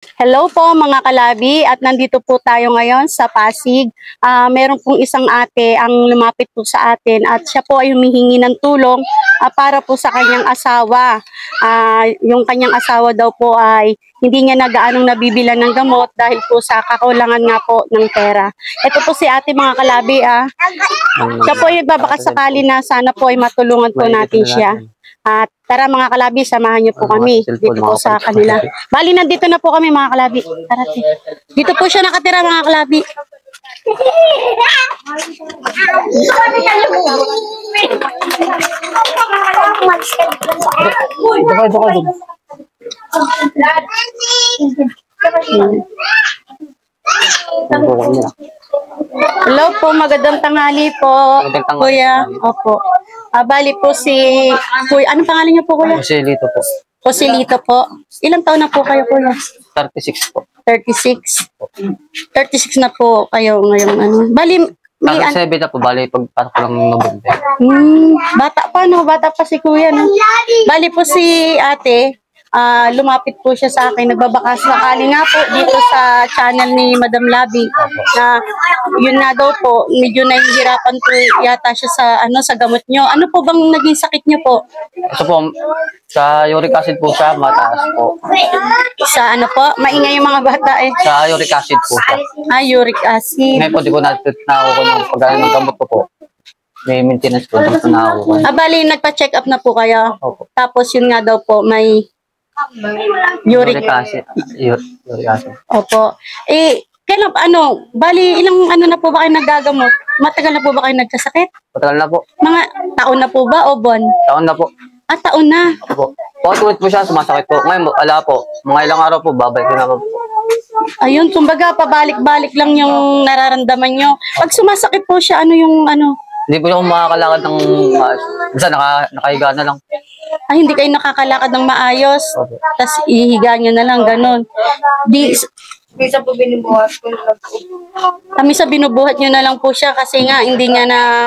Hello po mga kalabi at nandito po tayo ngayon sa Pasig. Meron pong isang ate ang lumapit po sa atin at siya po ay humihingi ng tulong para po sa kanyang asawa. Yung kanyang asawa daw po ay hindi niya na gaanong nabibilan ng gamot dahil po sa kakulangan nga po ng pera. Ito po si ate mga kalabi. Siya po ay nagbabaka sakali na sana po ay matulungan po natin siya. At tara mga kalabi, samahan niyo po kami dito po sa kanila. Bali, nandito na po kami mga kalabi. Tara, dito po siya nakatira mga kalabi. Hello po, magandang tanghali po. Kuya, opo. Bali po si Kuya, anong pangalan niyo po kuya? Joselito po. Joselito po. Ilang taon na po kayo kuya? 36 po. 36. 36 na po kayo ngayon ano. Bali, may 7 na po, bali pagpasok ko lang ng November. bata pa no, bata pa si kuya no. Bali po si ate, lumapit po siya sa akin, nagbabaka sakali nga po dito sa channel ni Madam Labi na yun nga daw po, medyo nahihirapan po yata siya sa sa gamot nyo. Ano po bang naging sakit nyo po? Ito po, sa uric acid po siya, mataas po. Sa ano po? Maingay yung mga bata eh. Sa uric acid po siya. Uric acid. Ngayon po, di ko nakukuha ng pagkano ng gamot ko po. May maintenance po, di ko nakukuha. Bali, nagpa-check up na po kayo. Opo. Tapos yun nga daw po, may uric acid. Uric acid. Opo. Kailan, bali, ilang na po ba kayo nagagamot? Matagal na po ba kayo nagkasakit? Matagal na po. Mga taon na po ba o buwan? Taon na po. Taon na. Opo. Paulit po siya, sumasakit po. Ngayon, wala po. Mga ilang araw po, babalik ko naman po. Ayun, kumbaga, pabalik-balik lang yung nararamdaman nyo. Pag sumasakit po siya, ano yung Hindi po ako makakalakad ng basta nakahiga na lang. hindi kayo nakakalakad ng maayos. Opo. Tapos ihiga nyo na lang, ganun. Minsan po binubuhat ko na po. Kami sa binubuhat nyo na lang po siya kasi nga hindi niya na...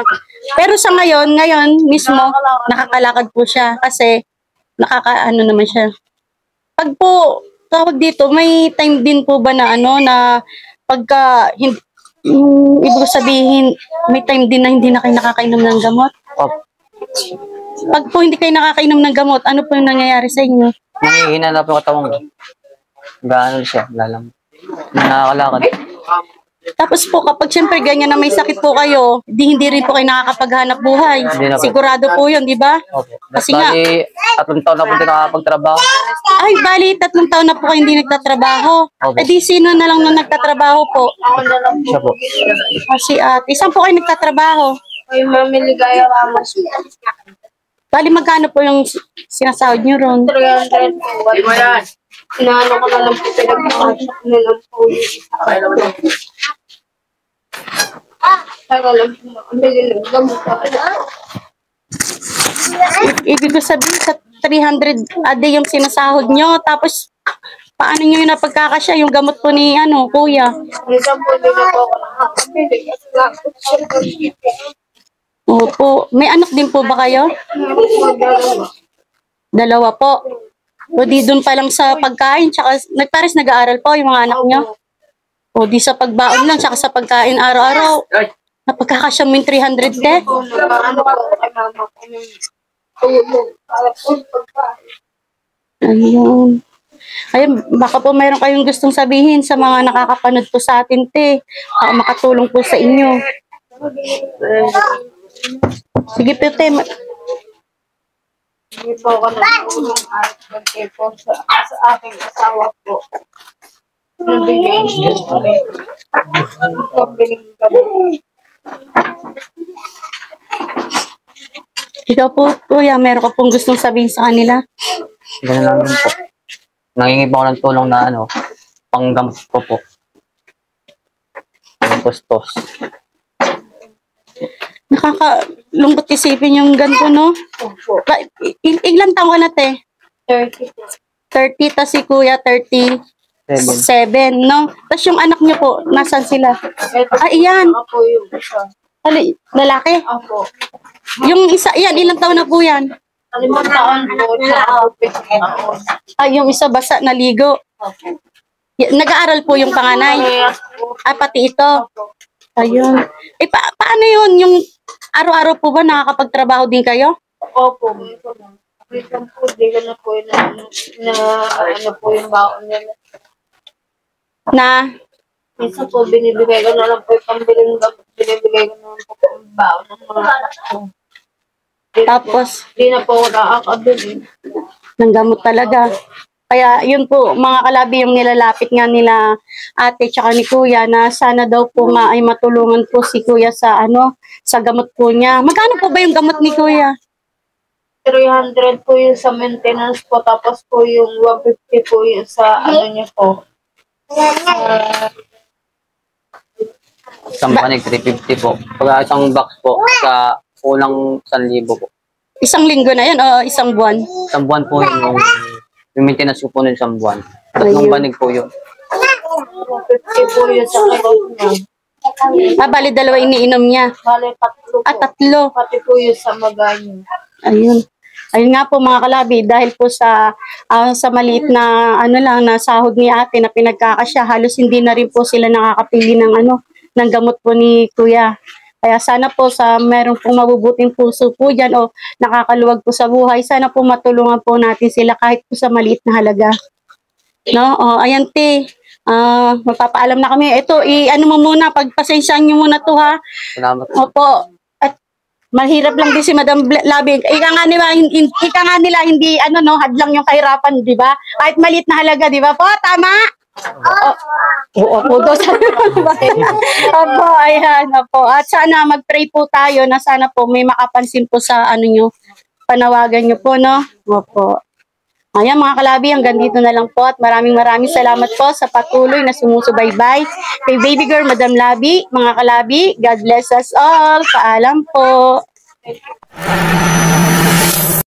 Pero sa ngayon mismo, nakakalakad po siya kasi naman siya. Pag po, tawag dito, may time din po ba na na pagka, ibig sabihin, may time din na hindi na kayo nakakainom ng gamot? Opo. Pag po hindi kayo nakakainom ng gamot, ano po yung nangyayari sa inyo? Nangihina na po yung katawan ko. Gaano siya, lalang. Nakakalakad. Tapos po, kapag siyempre ganyan na may sakit po kayo, hindi rin po kayo nakakapaghanap buhay. Hindi na po. Sigurado po yun, di ba? Opo. Kasi nga, Bali, 3 taon na po hindi nakakapagtrabaho. ay, bali, 3 taon na po kayo hindi nagtatrabaho. Opo. Di sino na lang na nagtatrabaho po? Siya po. Kasi isang po kayo nagtatrabaho. Ay, Mami Ligaya Ramos. Bali, magkano po yung sinasahod nyo ron? 300 po. Inaano ko na lang po, pinagpapasok na lang po. Taga lang po. Ang bigil ng gamot. Ibig ko sabihin, sa 300 a day yung sinasahod nyo. Tapos, paano nyo yung napagkakasya? Yung gamot po ni, kuya? Minsan po, hindi na po ako nakakabili. Kasi lakot siya po. Opo. May anak din po ba kayo? Dalawa po. O di doon pa lang sa pagkain, tsaka nagpares nag-aaral po yung mga anak nyo. O di sa pagbaon lang, tsaka sa pagkain araw-araw. Napagkakasya mo yung 300 de? Ano po kay mama ko ng tulog. Para po pagkain. Ayun. Ayun, baka po mayroon kayong gustong sabihin sa mga nakakapanood po sa atin, te. Makatulong po sa inyo. Sige po, te. Hindi po ako nagtulong at mag-ipon sa aking asawa po. Nabigay niyo kami. Pabiling kami. Ikaw po, kuya, meron ka pong gustong sabihin sa kanila? Ganun lang po. Nangingi po ako ng tulong na panggamot ko po. Pangkustos. Nakakalungkot isipin yung ganito, no? Opo. Ilan taong ka na, te? 30 po. 30, tas si kuya 37, no? Tapos yung anak niyo po, nasan sila? Iyan. Ako yung isa. Lalaki? Ako. Yung isa, yan, ilang taon na po yan? 5 taon po siya. 15 taon. Yung isa basa naligo. Opo. Nag-aaral po yung panganay. Parehas po. Pati ito. Opo. Ayun. Paano yun? Yung araw-araw po ba nakakapagtrabaho din kayo? Opo. Minsan po, di ko na po ano po yung baon nila. Na, Minsan po, binibigay ko na lang po yung pambiling gamot. Binibigay ko na lang po yung baon ng mga anak ko. tapos, Di na po ako nakakabili. ng gamot talaga. Kaya yun po, mga kalabi, yung nilalapit nga nila ate tsaka ni kuya na sana daw po ay matulungan po si kuya sa sa gamot po niya. Magkano po ba yung gamot ni kuya? 300 po yung sa maintenance po, tapos po yung 150 po yung sa ano niya po. Isang panig, 350 po. Pag isang box po, sa kulang 1,000 po. Isang linggo na yun o isang buwan? Isang buwan po yung maintenance ko po ng isang buwan. Tatlong Ayun. banig po yun. 150 po yung sa kilot niya. Bali dalawa iniinom niya. Bale, 3 po. Tatlo. Pati po yung sa maganya. Ayun. Ayun nga po mga kalabi, dahil po sa maliit na na sahod ni ate na pinagkakasya, halos hindi na rin po sila nakakapili ng ng gamot po ni kuya. Kaya sana po sa meron pong mabubuting puso po dyan o nakakaluwag po sa buhay, sana po matulungan po natin sila kahit po sa maliit na halaga. No? Ayan te, magpapaalam na kami. Ito, mo muna, pagpasensyaan nyo muna to ha. Salamat po. Opo. At mahirap lang din si Madam Labi. Ika nga nila, hindi hadlang yung kahirapan, di ba? Kahit maliit na halaga, di ba po? Tama? Oo, daw. Opo, ayan. Opo. At sana mag-pray po tayo na sana po may makapansin po sa nyo, panawagan nyo po, no? Opo. Ayan mga kalabi, hanggang dito na lang po at maraming salamat po sa patuloy na sumusubaybay kay baby girl Madam Labi. Mga kalabi, God bless us all. Paalam po.